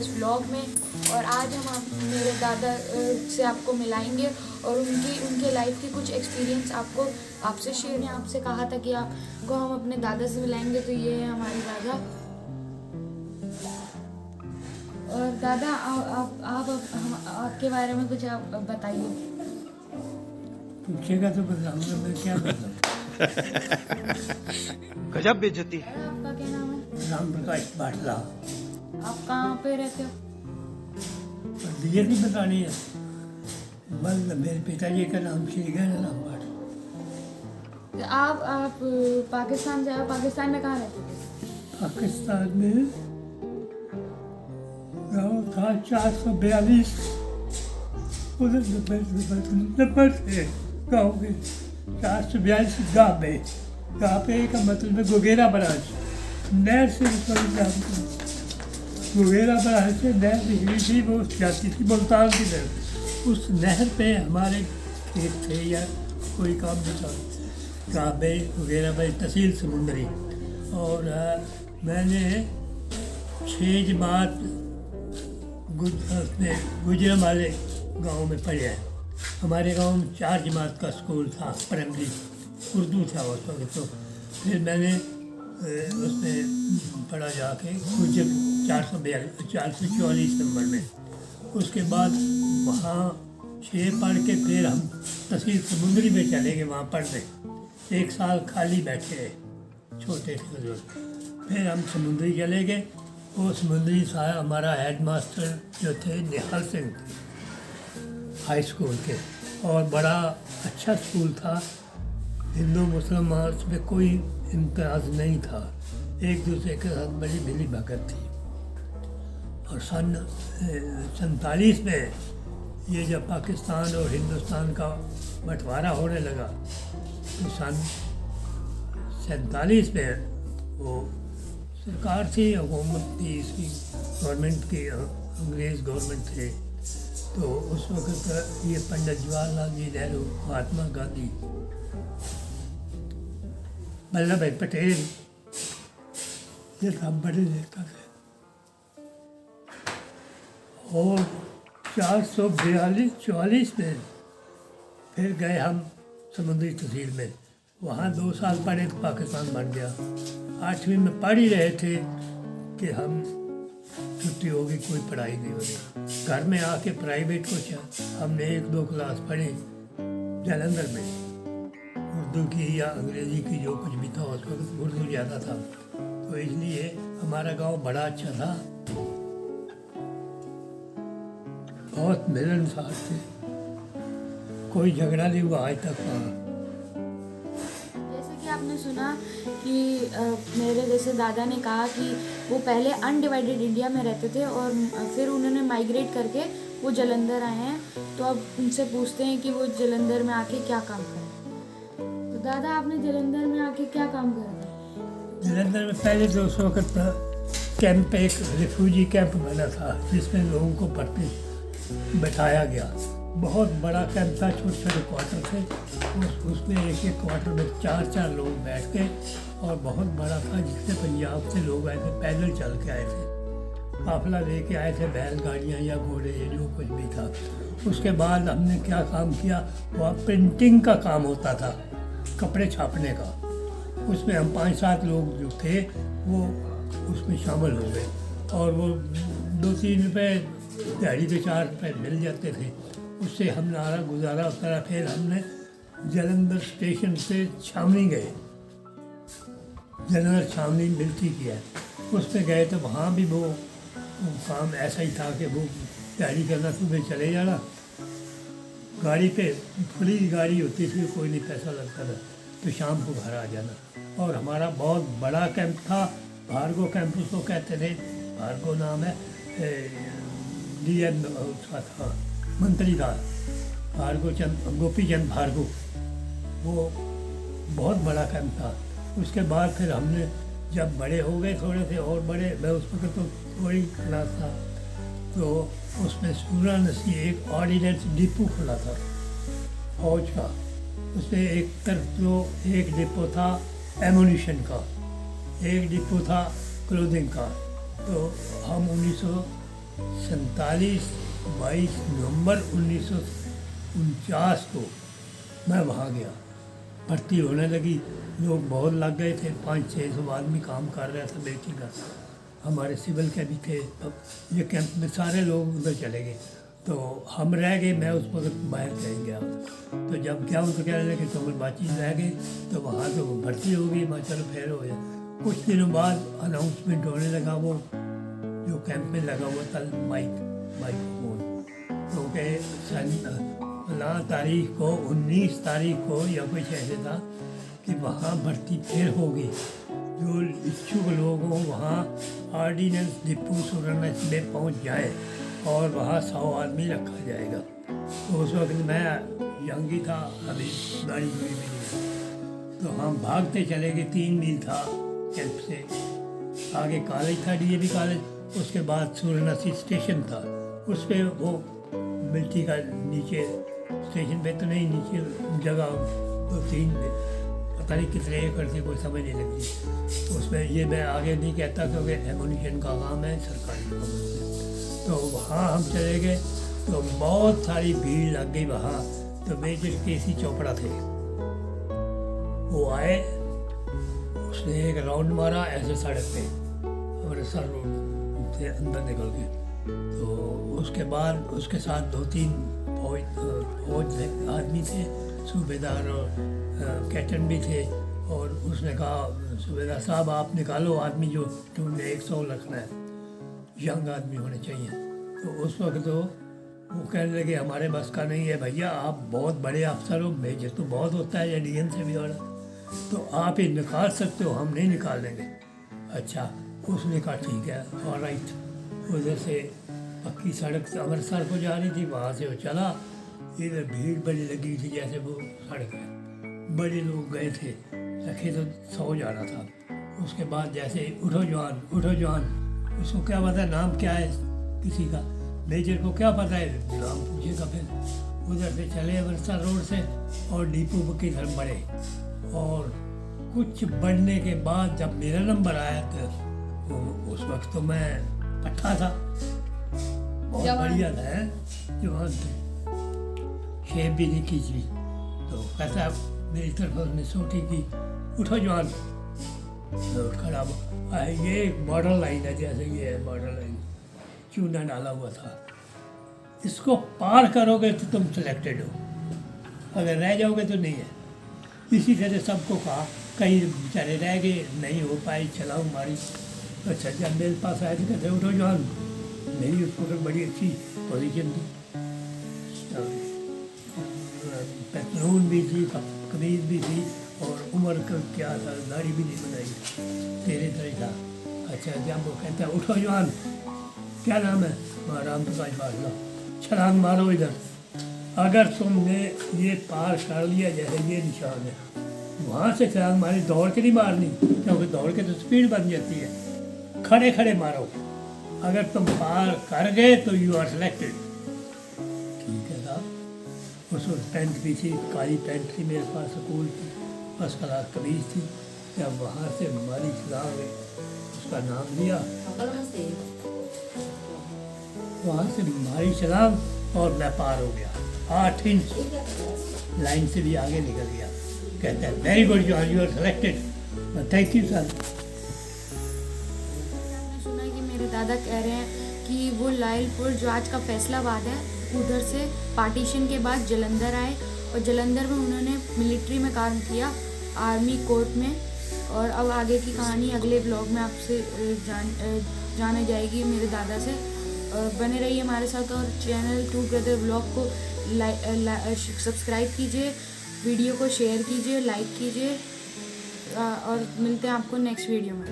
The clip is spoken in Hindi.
इस व्लॉग में। और आज हम मेरे दादा से आपको मिलाएंगे और उनके लाइफ की कुछ एक्सपीरियंस आपसे शेयर ने आपसे कहा था कि आपको हम अपने दादा से मिलाएंगे, तो ये है हमारे दादा। और दादा आप आपके बारे में कुछ आप बताइए। पूछेगा तो बताऊंगा, मैं क्या बताऊँ। गजब बेइज्जती। आपका क्या नाम है? राम प्रकाश बाटला। आप कहाँ पे रहते हो? और दिए भी बतानी है। बस मेरे पिताजी का नाम श्री गण राम बाटला। आप पाकिस्तान से आए, पाकिस्तान में कहाँ रहते थे? पाकिस्तान में गाँव था 442, उधर नंबर थे गाँव के 442 गाँव में। गाँव पे का मतलब है गोगेरा ब्रांच, नहर से गोगेरा ब्रांच से नहर निकली थी, वो जाती थी मुल्तान की तरफ। उस नहर पे हमारे खेत थे या कोई काम नहीं, गाँव में गोगेरा में तहसील समुंदरी। और मैंने 6 जमात गुजरम वाले गांव में पढ़े हैं। हमारे गांव में 4 जमात का स्कूल था, प्राइमरी उर्दू था उस वक्त। तो फिर मैंने उसमें पढ़ा जाके गुजर 444 नंबर में। उसके बाद वहाँ 6 पढ़ के फिर हम तहसील समुंदरी में चले गए वहाँ पढ़ने। 1 साल खाली बैठे, छोटे थे बुजुर्ग। फिर हम समुंदरी चले गए। वो समुंदरी साहब हमारा हेड मास्टर जो थे निहाल सिंह थे, हाई स्कूल के, और बड़ा अच्छा स्कूल था। हिंदू मुसलमान में कोई इम्तियाज नहीं था, एक दूसरे के साथ बड़ी मिली भगत थी। और सन 47 में ये जब पाकिस्तान और हिंदुस्तान का बंटवारा होने लगा, तो सन 47 में वो सरकार थी, हुकूमत थी, इसकी गवर्नमेंट की, अंग्रेज़ गवर्नमेंट थे। तो उस वक्त ये पंडित जवाहरलाल जी नेहरू, महात्मा गांधी, वल्लभ भाई पटेल, ये सब बड़े नेता थे। और 444 में फिर गए हम समुद्री तहसील में। वहाँ 2 साल पढ़े तो पाकिस्तान बन गया। 8वीं में पढ़ ही रहे थे कि हम छुट्टी होगी, कोई पढ़ाई नहीं होगी। घर में आके प्राइवेट कुछ हमने 1-2 क्लास पढ़ी जालंधर में, उर्दू की या अंग्रेज़ी की, जो कुछ भी था उस वक्त उर्दू ज़्यादा था। तो इसलिए हमारा गांव बड़ा अच्छा था, बहुत मिलनसार थे, कोई झगड़ा नहीं हुआ आज तक वहाँ। जैसे कि आपने सुना कि मेरे जैसे दादा ने कहा कि वो पहले अनडिवाइडेड इंडिया में रहते थे और फिर उन्होंने माइग्रेट करके वो जालंधर आए हैं। तो अब उनसे पूछते हैं कि वो जालंधर में आके क्या काम करें। तो दादा, आपने जालंधर में आके क्या काम करा था? जालंधर में पहले तो उस वक्त कैंप, एक रिफ्यूजी कैंप बना था जिसमें लोगों को भर्ती बैठाया गया। बहुत बड़ा कैंप था, छोटे छोटे क्वार्टर थे, उसमें एक क्वार्टर में 4-4 लोग बैठ के, और बहुत बड़ा था, जिससे पंजाब से लोग आए थे, पैदल चल के आए थे, काफिला लेके आए थे, बैलगाड़ियाँ या घोड़े या जो कुछ भी था। उसके बाद हमने क्या काम किया, वहाँ प्रिंटिंग का काम होता था, कपड़े छापने का। उसमें हम 5-7 लोग जो थे वो उसमें शामिल हो गए, और वो 2-3 रुपये दिहाड़ी पे 4 रुपये मिल जाते थे, उससे हमारा गुजारा होता रहा। फिर हमने जालंधर स्टेशन से छावनी गए, जालंधर छावनी मिलती की है, उस पर गए तो वहाँ भी वो काम ऐसा ही था कि वो दिहाड़ी करना, सुबह चले जाना, गाड़ी पे फ्री गाड़ी होती थी, कोई नहीं पैसा लगता था, तो शाम को घर आ जाना। और हमारा बहुत बड़ा कैंप था, भार्गव कैंप उसको कहते थे, भार्गव नाम है, DN उसका था, मंत्री था भार्गव चंद, गोपी चंद भार्गव, वो बहुत बड़ा कैंप था। उसके बाद फिर हमने जब बड़े हो गए, थोड़े से और बड़े, मैं उस वक्त तो थोड़ी क्लास था, तो उसमें सूरा नसी एक ऑर्डिनेंस डिपो खुला था फौज का। उसमें एक तरफ तो एक डिपो था एमुनिशन का, एक डिपो था क्लोथिंग का। तो हम 22 नवंबर 1949 को मैं वहाँ गया। भर्ती होने लगी, लोग बहुत लग गए थे, 500-600 आदमी काम कर रहा था बेटी का। हमारे सिविल के भी थे। अब ये कैंप में सारे लोग उधर चले गए, तो हम रह गए। मैं उस वक्त बाहर कहीं गया, तो जब क्या उनको कह रहे कि तुम बातचीत रह गए, तो वहाँ तो भर्ती हो गई। मैं चलो फिर हो गया। कुछ दिनों बाद अनाउंसमेंट होने लगा, वो जो कैंप में लगा हुआ था माइक्रोफोन, तो कहे तारीख को 19 तारीख को या कुछ ऐसे था कि वहाँ भर्ती फिर होगी। जो इच्छुक लोग हों वहाँ ऑर्डिनेंस डिपो सुरनस में पहुँच जाए और वहाँ 100 आदमी रखा जाएगा। तो उस वक्त मैं यंग ही था, अभी गाड़ी भी नहीं थी, तो हम भागते चले गए। 3 मील था कैंप से आगे कॉलेज था, DAV कॉलेज। उसके बाद सुरनसी स्टेशन था, उस पर वो मिट्टी का नीचे स्टेशन पे तो नहीं, नीचे जगह 2-3 पता नहीं कितने एकड़ से, कोई समझ नहीं लगती उसमें। ये मैं आगे नहीं कहता क्योंकि एमोनिशन का काम है, सरकारी काम है। तो वहाँ हम चले गए, तो बहुत सारी भीड़ लग गई वहाँ। तो मेजर KC चोपड़ा थे, वो आए, उसने एक राउंड मारा ऐसे सड़क पे, अमृतसर रोड से अंदर निकल के। तो उसके बाद उसके साथ 2-3 फौज आदमी थे, सूबेदार और कैप्टन भी थे। और उसने कहा, सूबेदार साहब आप निकालो आदमी जो तुमने 100 रखना है, यंग आदमी होने चाहिए। तो उस वक्त तो वो कहने लगे हमारे बस का नहीं है भैया, आप बहुत बड़े अफसर हो, मेजर तो बहुत होता है या DN से भी बड़ा, तो आप ये निकाल सकते हो, हम नहीं निकाल देंगे। अच्छा, उसने कहा ठीक है, ऑलराइट। उधर से पक्की सड़क से अमृतसर को जा रही थी, वहाँ से वो चला। इधर भीड़ बड़ी लगी थी, जैसे वो सड़क है, बड़े लोग गए थे, रखे तो 100 जाना था। उसके बाद जैसे उठो जवान, उठो जवान, उसको क्या पता नाम क्या है किसी का, मेजर को क्या पता है नाम पूछेगा। फिर उधर से चले अमृतसर रोड से और डिपो की तरफ बढ़े। और कुछ बढ़ने के बाद जब मेरा नंबर आया तो उस वक्त तो मैं पट्टा था, बहुत बढ़िया था, जवान थे, शेप भी नहीं खींची। तो कहता मेरी तरफ उसने सोटी की, उठो जवान। खड़ा ये एक बॉर्डर लाइन है, जैसे ये है बॉर्डर लाइन, चूना डाला हुआ था, इसको पार करोगे तो तुम सिलेक्टेड हो, अगर रह जाओगे तो नहीं है। इसी तरह सबको कहा, कई बेचारे रह गए, नहीं हो पाई, चलाऊ मारी। अच्छा, जब मेरे पास आए थे कहते उठो जवान, मेरी उस वक्त बड़ी अच्छी पोजीशन थी, पैतलून भी थी, कमीज भी थी, और उम्र का क्या था, दाढ़ी भी नहीं बनाई, तेरे तरह था। अच्छा, जब वो कहता है उठो जवान, क्या नाम है, राम प्रकाश बाजला, छलांग मारो इधर। अगर तुमने ये पार कर लिया, जैसे ये निशान है, वहाँ से छलांग मारी, दौड़ के नहीं मारनी, क्योंकि दौड़ के तो स्पीड बन जाती है, खड़े खड़े मारो। अगर तुम पार कर गए तो यू आर सिलेक्टेड। ठीक है साहब। उस वक्त पैंट भी थी, काली पैंट थी मेरे पास, स्कूल की, फर्स्ट क्लास कमीज थी। जब वहाँ से मारी छलांग, उसका नाम लिया, वहाँ से मारी छलांग और मैं पार हो गया, 8 इंच लाइन से भी आगे निकल गया। कहता है very good you are selected, thank you sir. सुना कि मेरे दादा कह रहे हैं कि वो लायलपुर, जो आज का फैसलाबाद है, उधर से पार्टीशन के बाद जलंधर आए, और जलंधर में उन्होंने मिलिट्री में काम किया, आर्मी कोर्ट में। और अब आगे की कहानी अगले ब्लॉग में आपसे जाने जाएगी मेरे दादा से। बने रहिए हमारे साथ, और चैनल टू ब्रदर ब्लॉग को सब्सक्राइब कीजिए, वीडियो को शेयर कीजिए, लाइक कीजिए, और मिलते हैं आपको नेक्स्ट वीडियो में।